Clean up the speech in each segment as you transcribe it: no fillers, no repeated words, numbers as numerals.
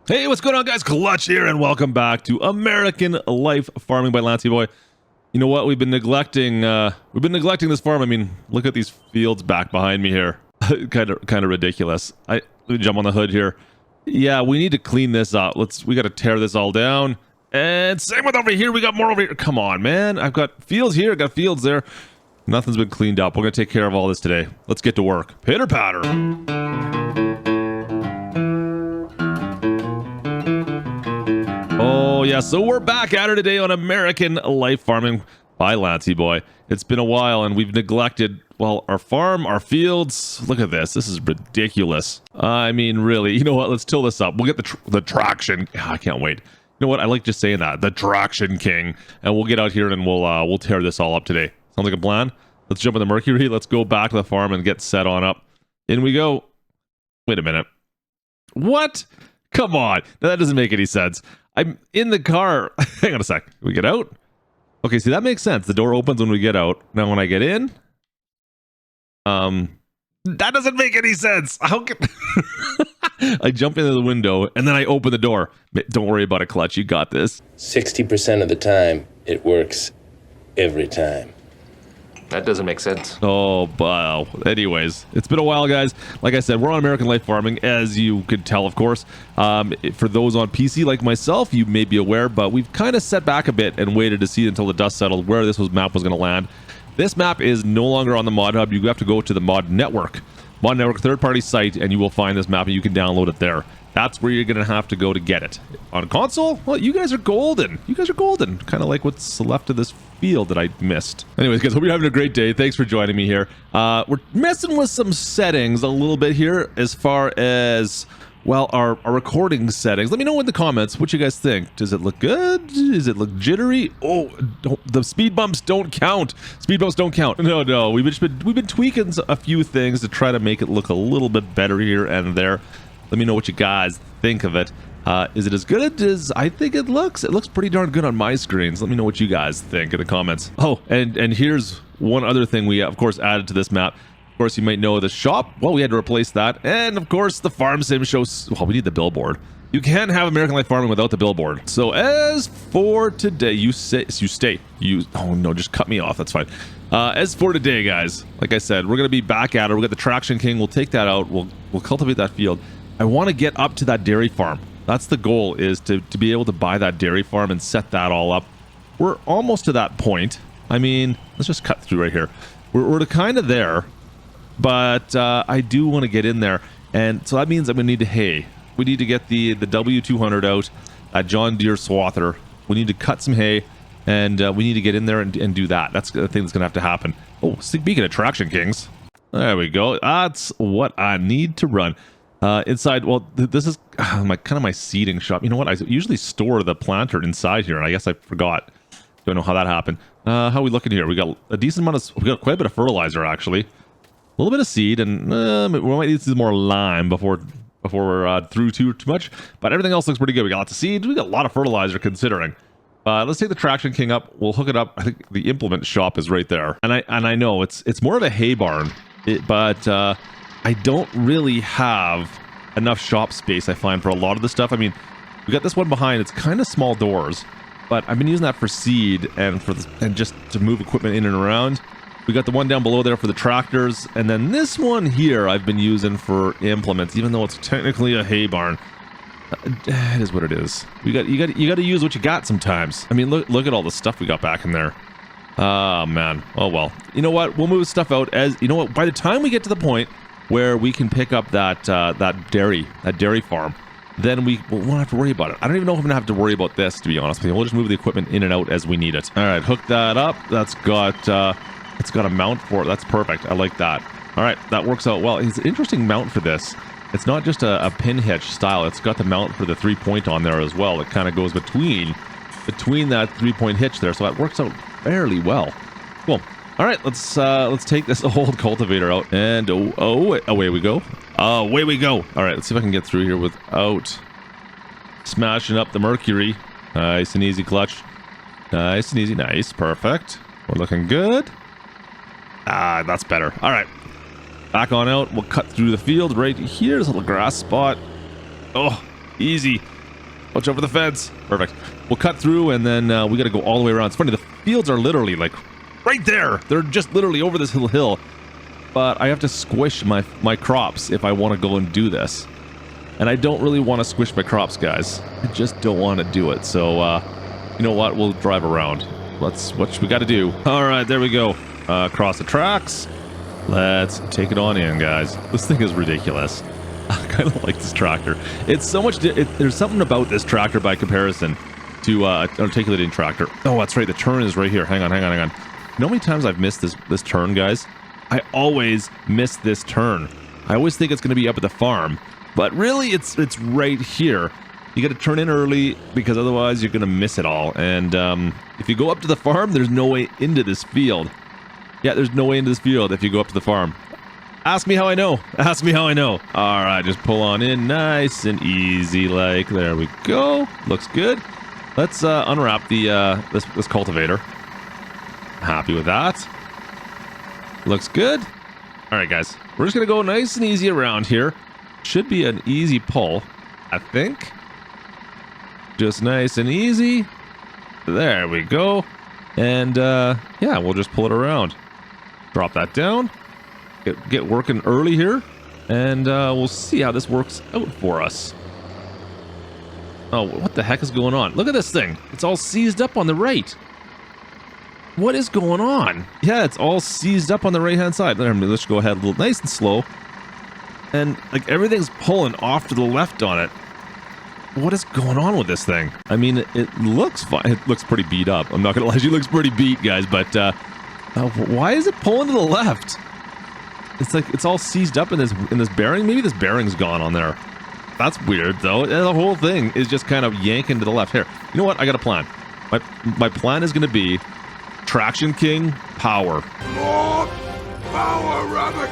Hey, what's going on, guys? Klutch here, and welcome back to American Life Farming by Lancey Boy. You know what? We've been neglecting this farm. I mean, look at these fields back behind me here. kind of ridiculous. Let me jump on the hood here. Yeah, we need to clean this up. We got to tear this all down. And same with over here. We got more over here. Come on, man. I've got fields here. I've got fields there. Nothing's been cleaned up. We're going to take care of all this today. Let's get to work. Pitter patter. Oh, yeah, so we're back at her today on American Life Farming by Lancey Boy. It's been a while, and we've neglected, well, our farm, our fields. Look at this. This is ridiculous. I mean, really. You know what? Let's till this up. We'll get the traction. I can't wait. You know what? I like just saying that. The traction king. And we'll get out here, and we'll tear this all up today. Sounds like a plan? Let's jump in the Mercury. Let's go back to the farm and get set on up. In we go. Wait a minute. What? Come on. Now, that doesn't make any sense. I'm in the car. Hang on a sec. We get out? Okay, see, that makes sense. The door opens when we get out. Now, when I get in, that doesn't make any sense. How can I jump into the window and then I open the door? Don't worry about it, Klutch. You got this. 60% of the time, it works every time. That doesn't make sense. Oh, wow. Anyways, it's been a while, guys. Like I said, we're on American Life Farming, as you could tell, of course. For those on PC like myself, you may be aware, but we've kind of set back a bit and waited to see until the dust settled where this map was going to land. This map is no longer on the Mod Hub. You have to go to the Mod Network. Mod Network third-party site, and you will find this map, and you can download it there. That's where you're going to have to go to get it. On console, well, you guys are golden. You guys are golden. Kind of like what's left of this field that I missed. Anyways, guys, hope you're having a great day. Thanks for joining me here. We're messing with some settings a little bit here as far as, well, our recording settings. Let me know in the comments what you guys think. Does it look good? Does it look jittery? Oh, the speed bumps don't count. Speed bumps don't count. No. We've been tweaking a few things to try to make it look a little bit better here and there. Let me know what you guys think of it. Is it as good as I think it looks? It looks pretty darn good on my screens. Let me know what you guys think in the comments. Oh, and here's one other thing we, of course, added to this map. Of course, you might know the shop. Well, we had to replace that. And, of course, the farm sim shows. Well, we need the billboard. You can't have American Life Farming without the billboard. So, as for today, oh, no, just cut me off. That's fine. As for today, guys, like I said, we're going to be back at it. We'll get the Traction King. We'll take that out. We'll cultivate that field. I want to get up to that dairy farm. That's the goal, is to be able to buy that dairy farm and set that all up. We're almost to that point. I mean, let's just cut through right here. We're kind of there, but I do want to get in there. And so that means I'm going to need hay. We need to get the W200 out, that John Deere swather. We need to cut some hay, and we need to get in there and do that. That's the thing that's going to have to happen. Oh, speaking of Traction Kings, there we go. That's what I need to run. Inside, well, this is my seeding shop. You know what? I usually store the planter inside here, and I guess I forgot. Don't know how that happened. How are we looking here? We got a decent amount of, we got quite a bit of fertilizer, actually. A little bit of seed, and we might need some more lime before we're through too much. But everything else looks pretty good. We got lots of seeds. We got a lot of fertilizer, considering. Let's take the Traction King up. We'll hook it up. I think the implement shop is right there. And I know it's more of a hay barn, but I don't really have enough shop space, I find, for a lot of the stuff. I mean, we got this one behind. It's kind of small doors, but I've been using that for seed and just to move equipment in and around. We got the one down below there for the tractors, and then this one here I've been using for implements, even though it's technically a hay barn. It is what it is. You got to use what you got sometimes. I mean, look at all the stuff we got back in there. Oh man. Oh well. You know what? We'll move stuff out as, you know what? By the time we get to the point where we can pick up that dairy farm, then we won't have to worry about it. I don't even know if I'm gonna have to worry about this, to be honest with you. We'll just move the equipment in and out as we need it. All right, hook that up. That's got it's got a mount for it. That's perfect. I like that. All right, that works out well. It's an interesting mount for this. It's not just a pin hitch style. It's got the mount for the 3-point on there as well. It kind of goes between that 3-point hitch there, so that works out fairly well. Cool. All right, let's take this old cultivator out, and away we go. Away we go. All right, let's see if I can get through here without smashing up the Mercury. Nice and easy, Klutch. Nice and easy. Nice, perfect. We're looking good. That's better. All right, Back on out. We'll cut through the field right here. There's a little grass spot. Oh, easy. Watch over the fence. Perfect. We'll cut through, and then we got to go all the way around. It's funny, the fields are literally like right there. They're just literally over this little hill. But I have to squish my crops if I want to go and do this. And I don't really want to squish my crops, guys. I just don't want to do it. So, you know what? We'll drive around. What we got to do. All right, there we go. Across the tracks. Let's take it on in, guys. This thing is ridiculous. I kind of like this tractor. It's so much... there's something about this tractor by comparison to an articulating tractor. Oh, that's right. The turn is right here. Hang on. You know how many times I've missed this turn, guys? I always miss this turn. I always think it's going to be up at the farm, but really it's right here. You got to turn in early because otherwise you're going to miss it all. And if you go up to the farm, there's no way into this field. Yeah, there's no way into this field if you go up to the farm. Ask me how I know. Ask me how I know. All right, just pull on in nice and easy. Like, there we go. Looks good. Let's unwrap the this cultivator. Happy with that. Looks good. All right, guys. We're just going to go nice and easy around here. Should be an easy pull, I think. Just nice and easy. There we go. And, yeah, we'll just pull it around. Drop that down. Get working early here. And we'll see how this works out for us. Oh, what the heck is going on? Look at this thing. It's all seized up on the right. What is going on? Yeah, it's all seized up on the right-hand side. Let's go ahead a little nice and slow. And, like, everything's pulling off to the left on it. What is going on with this thing? I mean, it looks fine. It looks pretty beat up. I'm not going to lie. She looks pretty beat, guys. But why is it pulling to the left? It's like it's all seized up in this bearing. Maybe this bearing's gone on there. That's weird, though. The whole thing is just kind of yanking to the left. Here, you know what? I got a plan. My plan is going to be Traction King, power. More power, rabbit!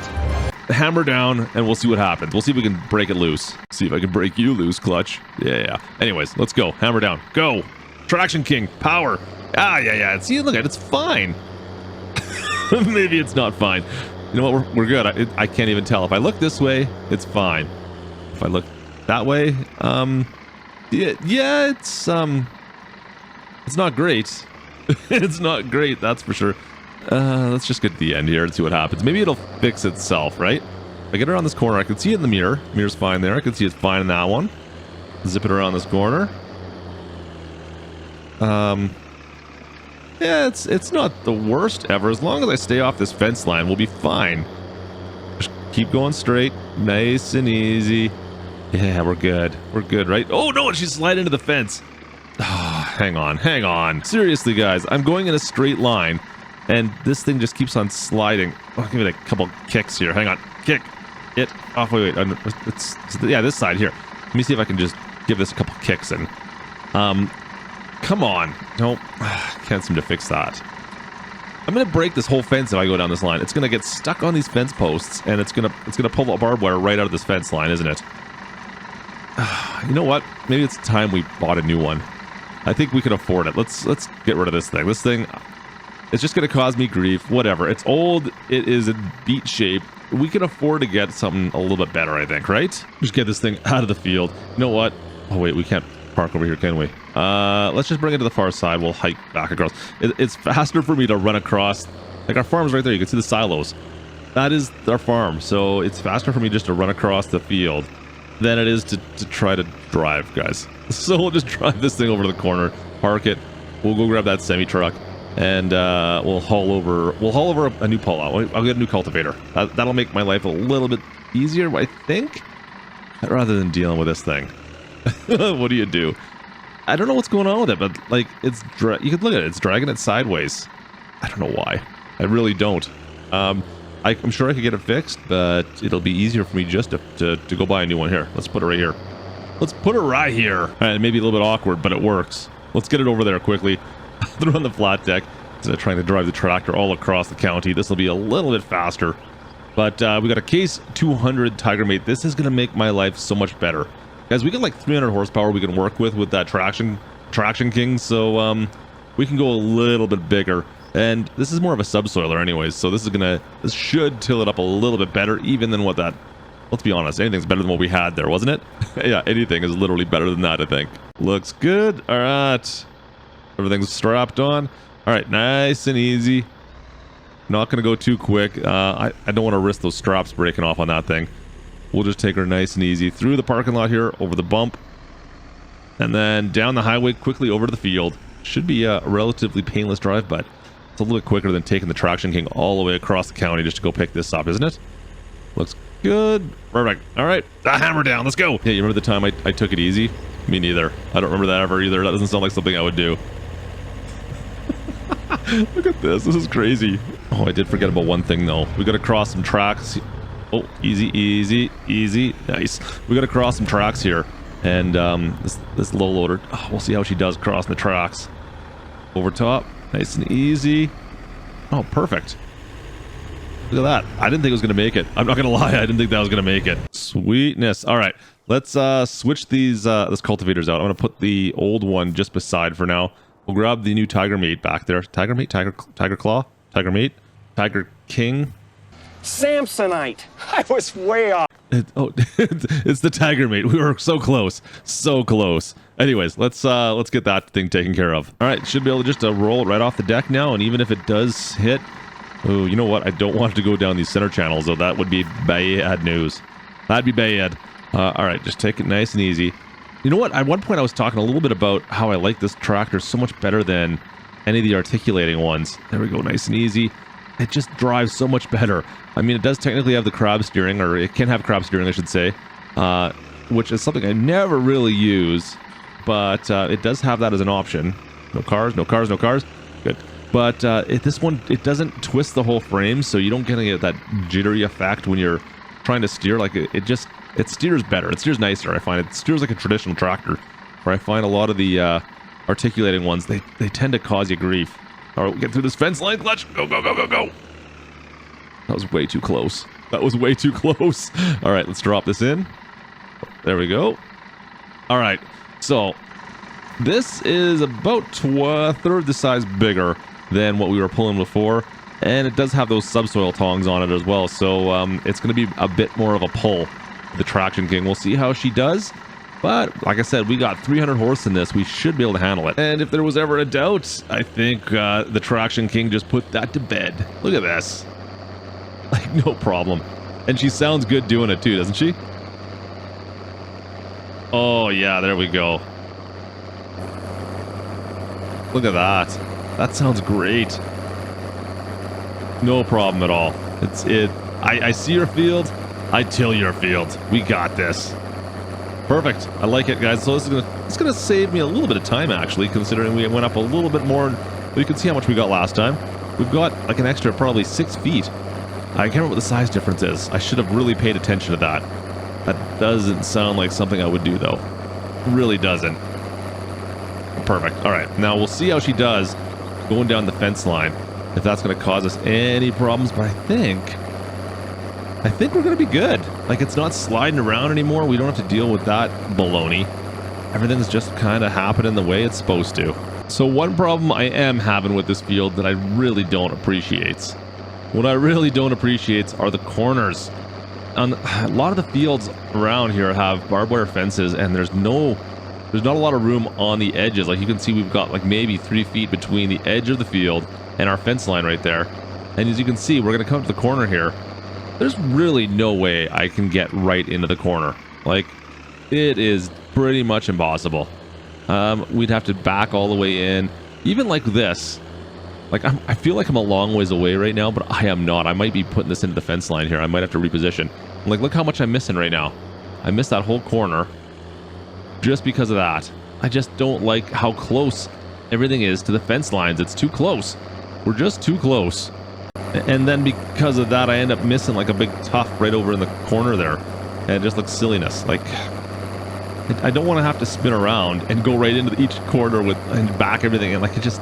Hammer down, and we'll see what happens. We'll see if we can break it loose. See if I can break you loose, Klutch. Yeah. Anyways, let's go. Hammer down. Go. Traction King, power. Yeah. See, look at it. It's fine. Maybe it's not fine. You know what? We're good. I can't even tell. If I look this way, it's fine. If I look that way, yeah, it's not great. It's not great, that's for sure. Let's just get to the end here and see what happens. Maybe it'll fix itself, right? If I get around this corner, I can see it in the mirror. Mirror's fine there. I can see it's fine in that one. Zip it around this corner. Yeah, it's not the worst ever. As long as I stay off this fence line, we'll be fine. Just keep going straight. Nice and easy. Yeah, we're good. We're good, right? Oh, no, she's sliding into the fence. Hang on. Seriously, guys, I'm going in a straight line, and this thing just keeps on sliding. I'll give it a couple kicks here. Hang on. Kick. It. Oh, wait. Yeah, this side here. Let me see if I can just give this a couple kicks in. Come on. Nope. Can't seem to fix that. I'm going to break this whole fence if I go down this line. It's going to get stuck on these fence posts, and it's going to pull the barbed wire right out of this fence line, isn't it? You know what? Maybe it's time we bought a new one. I think we can afford it. Let's get rid of this thing. This thing, it's just going to cause me grief. Whatever. It's old. It is in beat shape. We can afford to get something a little bit better, I think, right? Just get this thing out of the field. You know what? Oh, wait. We can't park over here, can we? Let's just bring it to the far side. We'll hike back across. It's faster for me to run across. Like, our farm's right there. You can see the silos. That is our farm. So it's faster for me just to run across the field than it is to try to drive, guys. So we'll just drive this thing over to the corner, park it. We'll go grab that semi truck, and we'll haul over a new pull out. I'll get a new cultivator. That'll make my life a little bit easier, I think, rather than dealing with this thing. What do you do? I don't know what's going on with it, but like you can look at it. It's dragging it sideways. I don't know why. I really don't. I'm sure I could get it fixed, but it'll be easier for me just to go buy a new one. Here, let's put it right here. Let's put it right here. All right, maybe a little bit awkward, but it works. Let's get it over there quickly. Throw on the flat deck instead of trying to drive the tractor all across the county. This will be a little bit faster. But we got a Case 200 Tiger Mate. This is going to make my life so much better. Guys, we got like 300 horsepower we can work with that Traction King. So we can go a little bit bigger. And this is more of a subsoiler anyways, so this should till it up a little bit better, even than let's be honest, anything's better than what we had there, wasn't it? Yeah, anything is literally better than that, I think. Looks good. All right. Everything's strapped on. All right, nice and easy. Not going to go too quick. I don't want to risk those straps breaking off on that thing. We'll just take her nice and easy through the parking lot here, over the bump, and then down the highway quickly over to the field. Should be a relatively painless drive, but it's a little bit quicker than taking the Traction King all the way across the county just to go pick this up, isn't it? Looks good. Perfect. All right, hammer down. Let's go. Yeah, you remember the time I took it easy? Me neither. I don't remember that ever either. That doesn't sound like something I would do. Look at this. This is crazy. Oh, I did forget about one thing though. We got to cross some tracks. Oh, easy, easy, easy. Nice. We got to cross some tracks here. And this low loader. Oh, we'll see how she does crossing the tracks. Over top. Nice and easy. Oh, perfect. Look at that. I didn't think it was going to make it. I'm not going to lie. I didn't think that was going to make it. Sweetness. All right. Let's switch these cultivators out. I'm going to put the old one just beside for now. We'll grab the new Tiger Meat back there. Tiger Meat? Tiger Claw? Tiger Meat? Tiger King? Samsonite. I was way off. It's the Tiger Meat. We were so close. So close. Anyways, let's get that thing taken care of. All right, should be able to just roll it right off the deck now, and even if it does hit... Oh, you know what? I don't want it to go down these center channels, though. That would be bad news. That'd be bad. All right, just take it nice and easy. You know what? At one point I was talking a little bit about how I like this tractor so much better than any of the articulating ones. There we go, nice and easy. It just drives so much better. I mean, it does technically have the crab steering, or it can have crab steering, I should say, which is something I never really use, but it does have that as an option. No cars, no cars, no cars. Good. But this one, it doesn't twist the whole frame, so you don't get that jittery effect when you're trying to steer. Like it steers better. It steers nicer, I find. It steers like a traditional tractor, where I find a lot of the articulating ones, they tend to cause you grief. All right, we'll get through this fence line, Klutch. Go, go, go, go, go. That was way too close. That was way too close. All right, let's drop this in. There we go. All right, so this is about a third the size bigger than what we were pulling before, and it does have those subsoil tongs on it as well, so it's going to be a bit more of a pull. The Traction King, we'll see how she does, but like I said, we got 300 horse in this. We should be able to handle it, and if there was ever a doubt, I think the Traction King just put that to bed. Look at this, like no problem. And she sounds good doing it too, doesn't she? Oh yeah, there we go. Look at that. That sounds great. No problem at all. I see your field. I till your field. We got this. Perfect. I like it, guys. So it's gonna save me a little bit of time, actually, considering we went up a little bit more. But you can see how much we got last time. We've got like an extra probably 6 feet. I can't remember what the size difference is. I should have really paid attention to that. That doesn't sound like something I would do, though. It really doesn't. Perfect. All right. Now we'll see how she does going down the fence line, if that's going to cause us any problems. But I think we're going to be good. Like, it's not sliding around anymore. We don't have to deal with that baloney. Everything's just kind of happening the way it's supposed to. So one problem I am having with this field that I really don't appreciate. What I really don't appreciate are the corners. A lot of the fields around here have barbed wire fences, and there's not a lot of room on the edges. Like, you can see we've got like maybe 3 feet between the edge of the field and our fence line right there. And as you can see, we're going to come to the corner here. There's really no way I can get right into the corner. Like, it is pretty much impossible. We'd have to back all the way in. Even like this. Like, I feel like I'm a long ways away right now, but I am not. I might be putting this into the fence line here. I might have to reposition. Like, look how much I'm missing right now. I missed that whole corner just because of that. I just don't like how close everything is to the fence lines. It's too close. We're just too close. And then because of that, I end up missing like a big tuft right over in the corner there. And it just looks silliness. Like, I don't want to have to spin around and go right into each corner and back everything. And like, just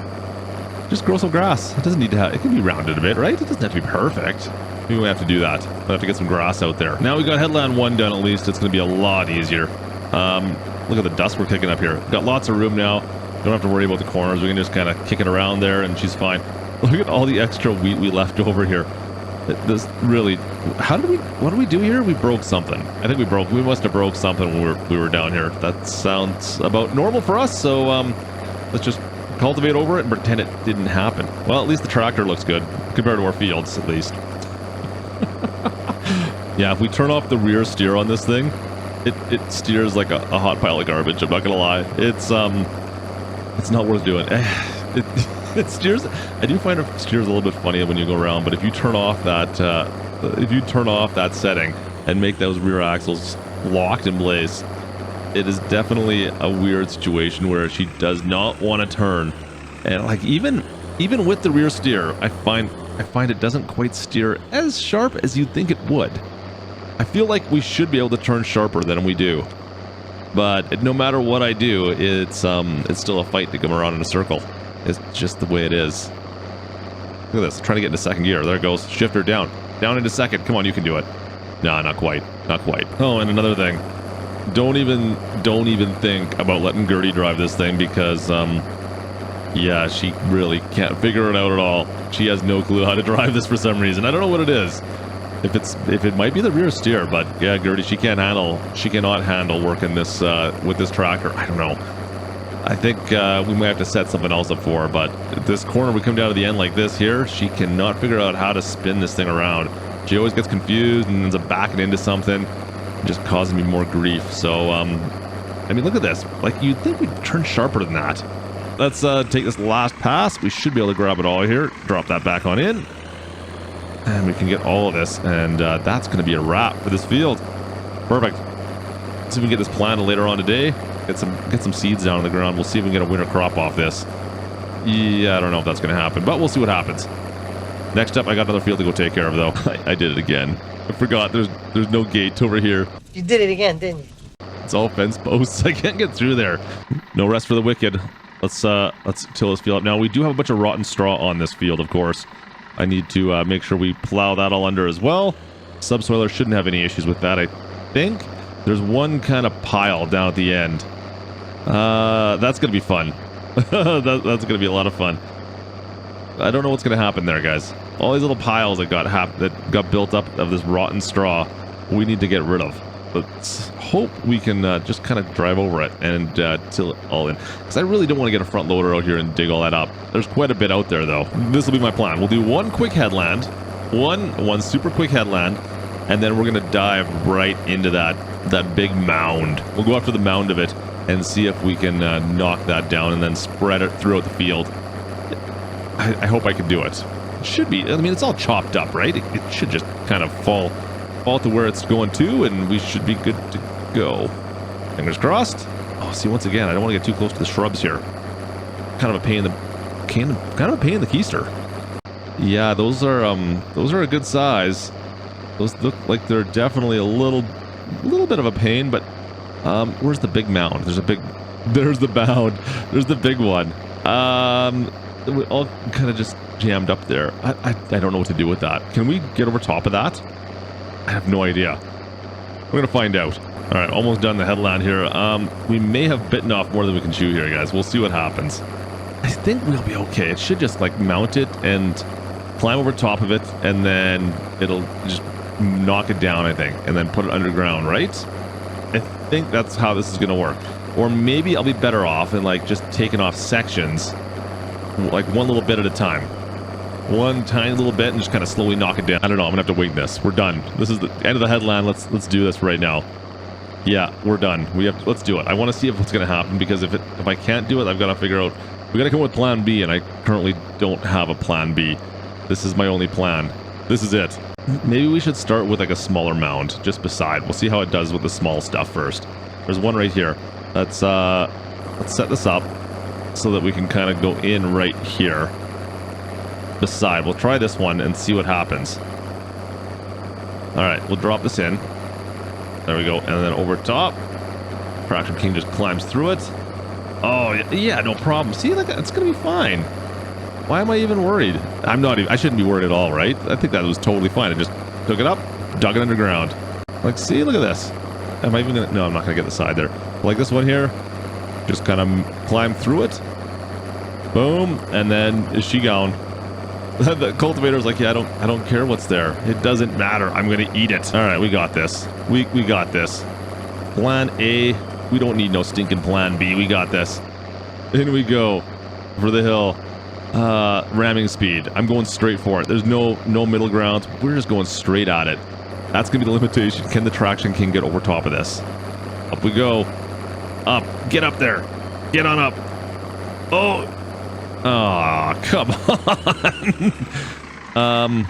grow some grass. It doesn't need to have, it can be rounded a bit, right? It doesn't have to be perfect. Maybe we have to do that. We'll have to get some grass out there. Now we got headland 1 done at least. It's going to be a lot easier. Look at the dust we're kicking up here. Got lots of room now. Don't have to worry about the corners. We can just kind of kick it around there and she's fine. Look at all the extra wheat we left over here. This really, what did we do here? We broke something. I think we must have broke something when we were down here. That sounds about normal for us, so let's just cultivate over it and pretend it didn't happen. Well, at least the tractor looks good compared to our fields, at least. Yeah, if we turn off the rear steer on this thing, it steers like a hot pile of garbage. I'm not gonna lie. It's not worth doing. It steers. I do find it steers a little bit funny when you go around, but if you turn off that setting and make those rear axles locked in place, it is definitely a weird situation where she does not want to turn. And like even with the rear steer, I find it doesn't quite steer as sharp as you'd think it would. I feel like we should be able to turn sharper than we do, but no matter what I do, it's still a fight to come around in a circle. It's just the way it is. Look at this, trying to get into second gear. There it goes. Shifter down into second. Come on, you can do it. Nah, not quite. Oh, and another thing, don't even think about letting Gertie drive this thing because yeah, she really can't figure it out at all. She has no clue how to drive this for some reason. I don't know what it is. If it might be the rear steer, but yeah, Gertie, she cannot handle working this with this tractor. I don't know. I think we might have to set something else up for her, but this corner we come down to the end like this here, she cannot figure out how to spin this thing around. She always gets confused and ends up backing into something, just causing me more grief. So I mean, look at this. Like, you'd think we'd turn sharper than that. Let's take this last pass. We should be able to grab it all here, drop that back on in, and we can get all of this, and that's going to be a wrap for this field. Perfect. Let's see if we can get this planted later on today. Get some seeds down on the ground. We'll see if we can get a winter crop off this. Yeah, I don't know if that's going to happen, but we'll see what happens. Next up, I got another field to go take care of, though. I did it again. I forgot there's no gate over here. You did it again, didn't you? It's all fence posts. I can't get through there. No rest for the wicked. Let's till this field up. Now, we do have a bunch of rotten straw on this field, of course. I need to make sure we plow that all under as well. Subsoiler shouldn't have any issues with that, I think. There's one kind of pile down at the end. That's going to be fun. That's going to be a lot of fun. I don't know what's going to happen there, guys. All these little piles that got built up of this rotten straw, we need to get rid of. Let's hope we can just kind of drive over it and till it all in. Because I really don't want to get a front loader out here and dig all that up. There's quite a bit out there, though. This will be my plan. We'll do one quick headland, one super quick headland, and then we're going to dive right into that big mound. We'll go after the mound of it and see if we can knock that down and then spread it throughout the field. I hope I can do it. It should be. I mean, it's all chopped up, right? It should just kind of fall to where it's going to, and we should be good to go. Fingers crossed. Oh, see, once again, I don't want to get too close to the shrubs here. Kind of a pain in the keister. Yeah, those are a good size. Those look like they're definitely a little bit of a pain, but where's the big mound? There's the mound. There's the big one. We all kind of just jammed up there. I don't know what to do with that. Can we get over top of that? I have no idea. We're gonna find out. All right, almost done the headland here. We may have bitten off more than we can chew here, guys. We'll see what happens. I think we'll be okay. It should just like mount it and climb over top of it, and then it'll just knock it down, I think, and then put it underground, right? I think that's how this is gonna work. Or maybe I'll be better off in like just taking off sections, like one little bit at a time. One tiny little bit and just kind of slowly knock it down. I don't know. I'm gonna have to wing this. We're done. This is the end of the headland. Let's do this right now. Yeah, we're done. Let's do it. I want to see if what's gonna happen, because if I can't do it, I've got to figure out. We got to come up with plan B, and I currently don't have a plan B. This is my only plan. This is it. Maybe we should start with like a smaller mound just beside. We'll see how it does with the small stuff first. There's one right here. Let's set this up so that we can kind of go in right here. Beside. We'll try this one and see what happens. All right, we'll drop this in. There we go, and then over top, Traction King just climbs through it. Oh yeah, no problem. See, like, it's gonna be fine. Why am I even worried? I shouldn't be worried at all, right? I think that was totally fine. I just took it up, dug it underground. Like, see, look at this. Am I even gonna? No, I'm not gonna get the side there. Like this one here, just kind of climb through it. Boom, and then is she gone? The cultivator's like, yeah, I don't care what's there. It doesn't matter. I'm gonna eat it. All right, we got this. We got this. Plan A. We don't need no stinking plan B. We got this. In we go for the hill. Ramming speed. I'm going straight for it. There's no middle ground. We're just going straight at it. That's gonna be the limitation. Can the Traction King get over top of this? Up we go. Up. Get up there. Get on up. Oh. Oh, come on.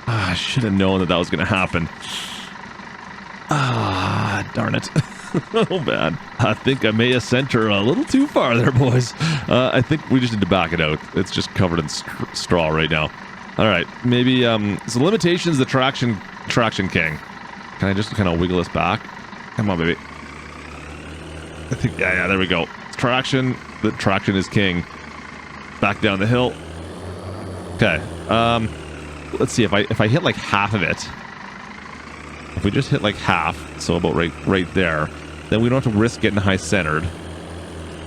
I should have known that was going to happen. Darn it. Oh, man. I think I may have sent her a little too far there, boys. I think we just need to back it out. It's just covered in straw right now. All right. Maybe, so limitations, the Traction King. Can I just kind of wiggle this back? Come on, baby. I think, yeah, there we go. Traction. The Traction is king. Back down the hill. Okay. Let's see if I hit like half of it. If we just hit like half, so about right there, then we don't have to risk getting high centered,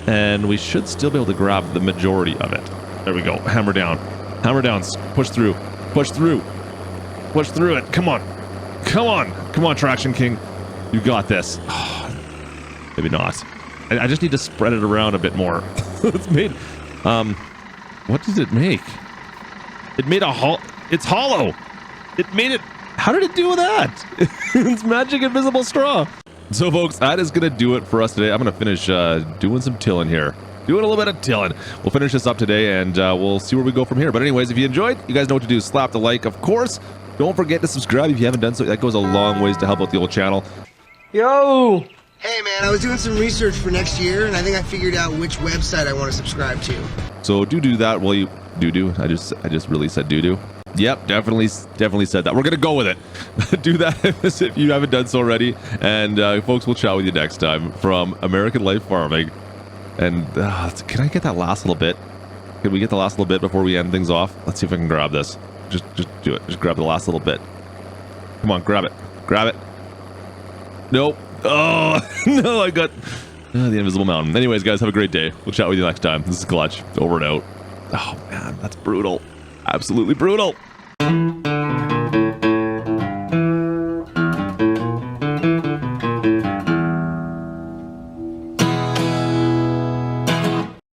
and we should still be able to grab the majority of it. There we go. Hammer down. Hammer down. Push through. Push through. Push through it. Come on. Come on. Come on, Traction King. You got this. Maybe not. I just need to spread it around a bit more. It's made... what does it make? It made a it's hollow! It made it... How did it do that? It's magic invisible straw. So, folks, that is going to do it for us today. I'm going to finish doing some tilling here. Doing a little bit of tilling. We'll finish this up today, and we'll see where we go from here. But anyways, if you enjoyed, you guys know what to do. Slap the like, of course. Don't forget to subscribe if you haven't done so. That goes a long ways to help out the old channel. Yo! Hey man, I was doing some research for next year, and I think I figured out which website I want to subscribe to. So do that. Well, you do. I just really said do. Yep, definitely said that. We're gonna go with it. Do that if you haven't done so already. And folks, we'll chat with you next time from American Life Farming. And can I get that last little bit? Can we get the last little bit before we end things off? Let's see if I can grab this. Just do it. Just grab the last little bit. Come on, grab it. Grab it. Nope. Oh, no, I got the invisible mountain. Anyways, guys, have a great day. We'll chat with you next time. This is Klutch. Over and out. Oh, man, that's brutal. Absolutely brutal.